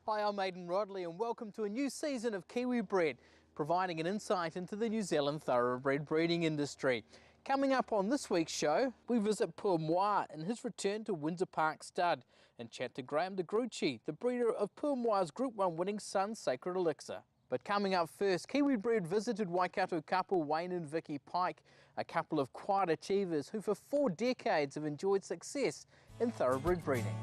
Hi, I'm Aidan Rodley and welcome to a new season of Kiwi Bred, providing an insight into the New Zealand thoroughbred breeding industry. Coming up on this week's show, we visit Ep1 in his return to Windsor Park Stud and chat to Graham de Grucci, the breeder of Ep1's Group 1 winning son, Sacred Elixir. But coming up first, Kiwi Bred visited Waikato couple Wayne and Vicki Pike, a couple of quiet achievers who for 4 decades have enjoyed success in thoroughbred breeding.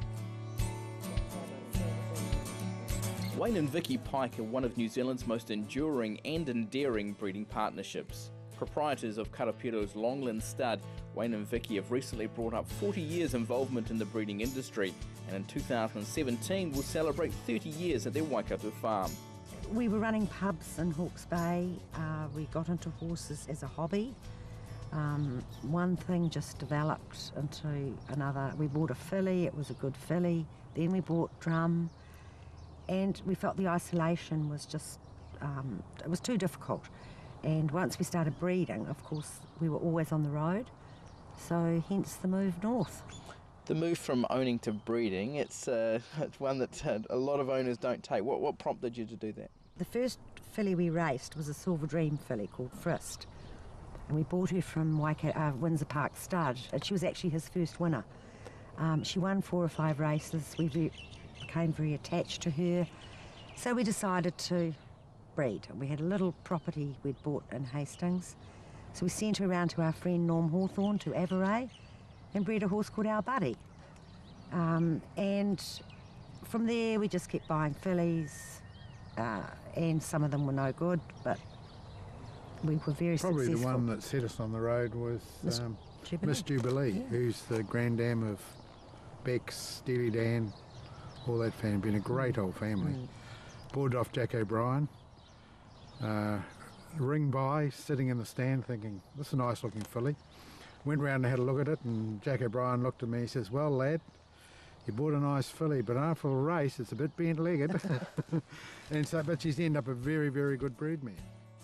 Wayne and Vicki Pike are one of New Zealand's most enduring and endearing breeding partnerships. Proprietors of Karapiro's Longlands Stud, Wayne and Vicki have recently brought up 40 years involvement in the breeding industry, and in 2017 will celebrate 30 years at their Waikato farm. We were running pubs in Hawke's Bay. We got into horses as a hobby. One thing just developed into another. We bought a filly, it was a good filly. Then we bought drum. And we felt the isolation was just, it was too difficult. And once we started breeding, of course, we were always on the road. So hence the move north. The move from owning to breeding, it's one that a lot of owners don't take. What prompted you to do that? The first filly we raced was a Silver Dream filly called Frist. And we bought her from Windsor Park Stud. And she was actually his first winner. She won 4 or 5 races. We became very attached to her, so we decided to breed. We had a little property we'd bought in Hastings, so we sent her around to our friend Norm Hawthorne to Averay and bred a horse called Our Buddy. And from there we just kept buying fillies, and some of them were no good, but we were very Probably successful. The one that set us on the road was Miss Jubilee, yeah. Who's the granddam of Bex, Steely Dan, all that family. Been a great old family. Bought it off Jack O'Brien. Ring by, sitting in the stand thinking, this is a nice looking filly. Went round and had a look at it, and Jack O'Brien looked at me and says, well lad, you bought a nice filly, but after a race it's a bit bent-legged. And so, but she's ended up a very, very good broodmare.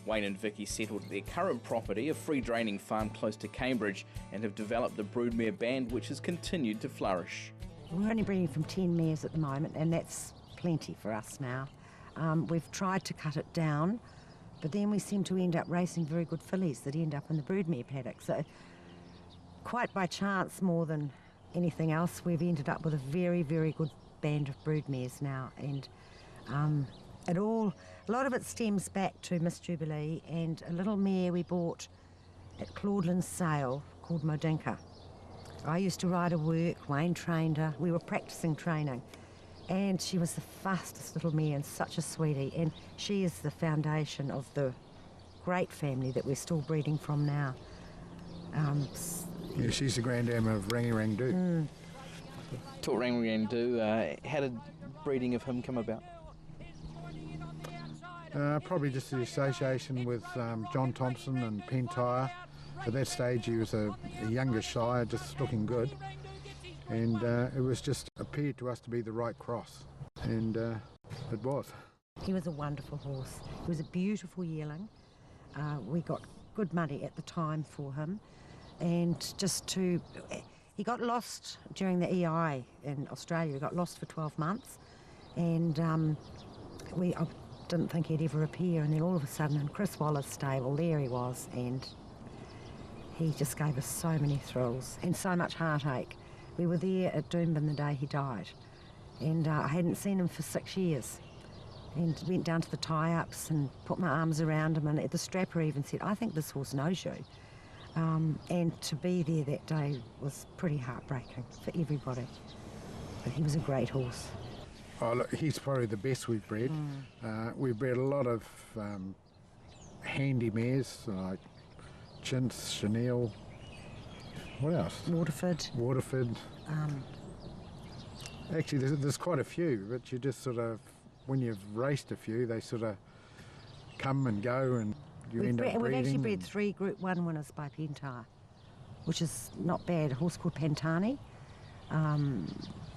Wayne and Vicki settled at their current property, a free draining farm close to Cambridge, and have developed the broodmare band which has continued to flourish. We're only breeding from 10 mares at the moment, and that's plenty for us now. We've tried to cut it down, but then we seem to end up racing very good fillies that end up in the broodmare paddock. So quite by chance more than anything else, we've ended up with a very, very good band of broodmares now. And a lot of it stems back to Miss Jubilee and a little mare we bought at Claudeland's sale called Modinka. I used to ride her work, Wayne trained her, we were practicing training, and she was the fastest little mare and such a sweetie, and she is the foundation of the great family that we're still breeding from now. Yeah, she's the granddam of Rangi Rang Do. Talk Rangi Rang Do, how did breeding of him come about? Probably just the association with John Thompson and Pentire. At that stage he was a younger sire, just looking good, and it was just appeared to us to be the right cross, and it was. He was a wonderful horse. He was a beautiful yearling. We got good money at the time for him, and he got lost during the EI in Australia. He got lost for 12 months, and I didn't think he'd ever appear, and then all of a sudden in Chris Waller's stable, there he was, and he just gave us so many thrills and so much heartache. We were there at Doomben the day he died, and I hadn't seen him for 6 years, and went down to the tie-ups and put my arms around him, and the strapper even said, I think this horse knows you. And to be there that day was pretty heartbreaking for everybody. But he was a great horse. Oh, look, he's probably the best we've bred. We've bred a lot of handy mares, like Chintz, Chanel, what else? Waterford. Actually, there's quite a few, but you just sort of, when you've raced a few, they sort of come and go, and you end up breeding. We've actually bred 3 Group 1 winners by Pentire, which is not bad. A horse called Pantani.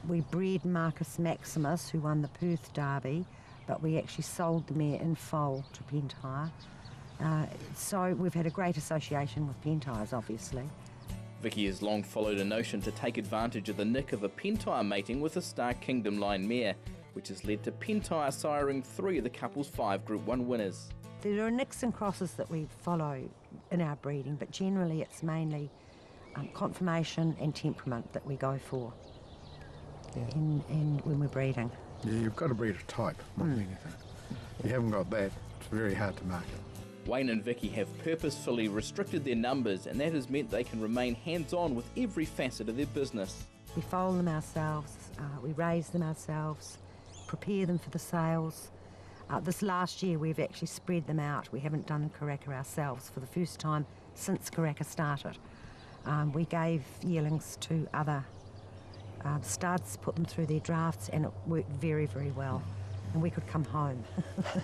We bred Marcus Maximus, who won the Perth Derby, but we actually sold the mare in foal to Pentire. So we've had a great association with Pentires, obviously. Vicki has long followed a notion to take advantage of the nick of a Pentire mating with a Star Kingdom line mare, which has led to Pentyre siring 3 of the couple's 5 Group 1 winners. There are nicks and crosses that we follow in our breeding, but generally it's mainly conformation and temperament that we go for in when we're breeding. Yeah, you've got to breed a type, more than anything. If you haven't got that, it's very hard to market. Wayne and Vicki have purposefully restricted their numbers, and that has meant they can remain hands-on with every facet of their business. We foal them ourselves, we raise them ourselves, prepare them for the sales. This last year we've actually spread them out. We haven't done Karaka ourselves for the first time since Karaka started. We gave yearlings to other studs, put them through their drafts, and it worked very, very well. And we could come home. Yeah.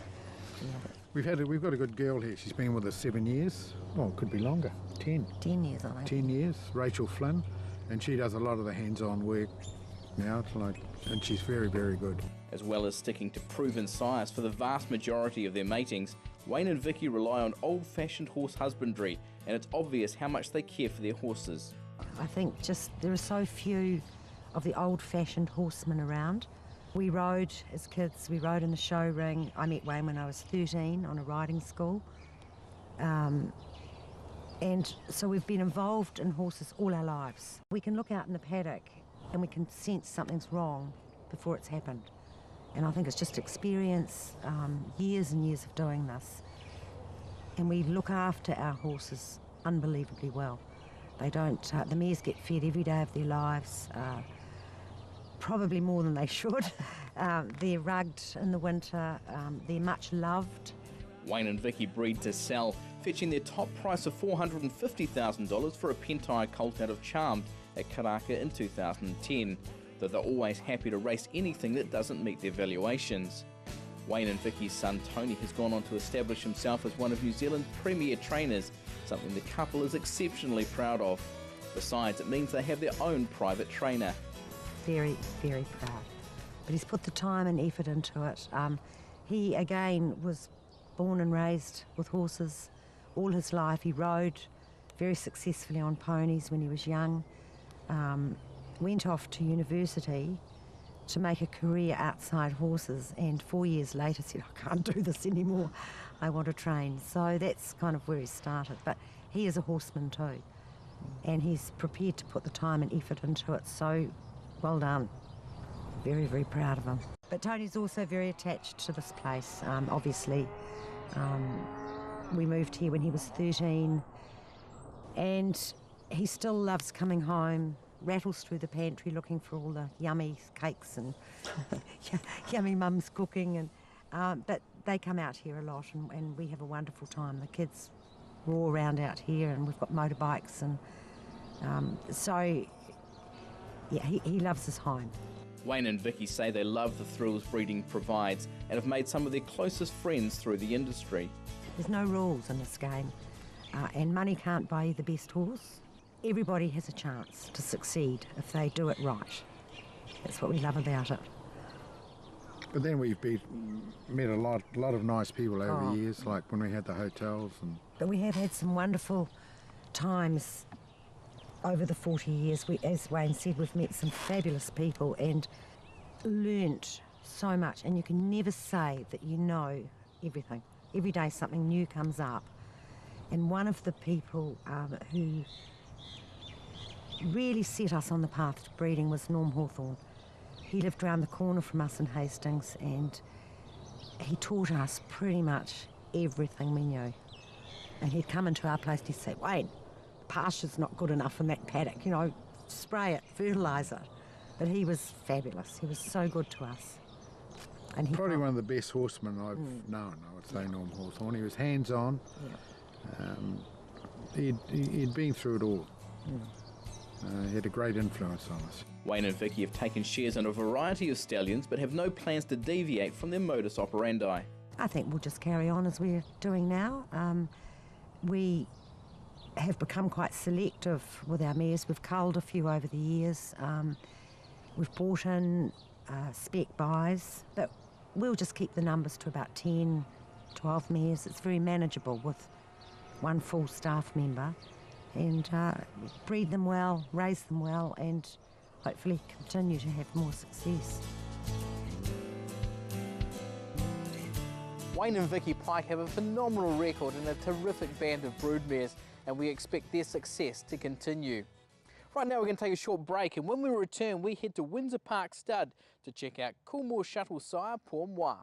We've got a good girl here. She's been with us 7 years. Well, it could be longer. 10. 10 years, I think. 10 years. Rachel Flynn, and she does a lot of the hands-on work now. And she's very, very good. As well as sticking to proven sires for the vast majority of their matings, Wayne and Vicki rely on old-fashioned horse husbandry, and it's obvious how much they care for their horses. I think just there are so few of the old-fashioned horsemen around. We rode as kids, we rode in the show ring. I met Wayne when I was 13 on a riding school. And so we've been involved in horses all our lives. We can look out in the paddock and we can sense something's wrong before it's happened. And I think it's just experience, years and years of doing this. And we look after our horses unbelievably well. They don't, the mares get fed every day of their lives, probably more than they should. They're rugged in the winter, they're much loved. Wayne and Vicki breed to sell, fetching their top price of $450,000 for a Pentyre colt out of Charmed at Karaka in 2010, though they're always happy to race anything that doesn't meet their valuations. Wayne and Vicki's son Tony has gone on to establish himself as one of New Zealand's premier trainers, something the couple is exceptionally proud of. Besides, it means they have their own private trainer. Very, very proud. But he's put the time and effort into it. He, again, was born and raised with horses all his life. He rode very successfully on ponies when he was young. Went off to university to make a career outside horses, and 4 years later said, I can't do this anymore, I want to train. So that's kind of where he started. But he is a horseman too, and he's prepared to put the time and effort into it, so well done. Very, very proud of him. But Tony's also very attached to this place, obviously. We moved here when he was 13, and he still loves coming home, rattles through the pantry looking for all the yummy cakes and yummy mum's cooking. And but they come out here a lot, and we have a wonderful time. The kids roar around out here, and we've got motorbikes, and so yeah, he loves his home. Wayne and Vicki say they love the thrills breeding provides and have made some of their closest friends through the industry. There's no rules in this game, and money can't buy you the best horse. Everybody has a chance to succeed if they do it right. That's what we love about it. But then we've met a lot of nice people over the years, like when we had the hotels. But we have had some wonderful times over the 40 years. As Wayne said, we've met some fabulous people and learnt so much, and you can never say that you know everything. Every day something new comes up. And one of the people who really set us on the path to breeding was Norm Hawthorne. He lived round the corner from us in Hastings, and he taught us pretty much everything we knew. And he'd come into our place and he'd say, Wayne, pasture's not good enough in that paddock, you know, spray it, fertilise it. But he was fabulous. He was so good to us. And he probably one of the best horsemen I've known, I would say, Norm Hawthorne. He was hands-on. He'd been through it all. He had a great influence on us. Wayne and Vicki have taken shares in a variety of stallions but have no plans to deviate from their modus operandi. I think we'll just carry on as we're doing now. We have become quite selective with our mares. We've culled a few over the years. We've brought in spec buys, but we'll just keep the numbers to about 10, 12 mares. It's very manageable with one full staff member, and breed them well, raise them well, and hopefully continue to have more success. Wayne and Vicki Pike have a phenomenal record and a terrific band of broodmares, and we expect their success to continue. Right now we're going to take a short break, and when we return we head to Windsor Park Stud to check out Coolmore Shuttle sire Ep1 Pt1.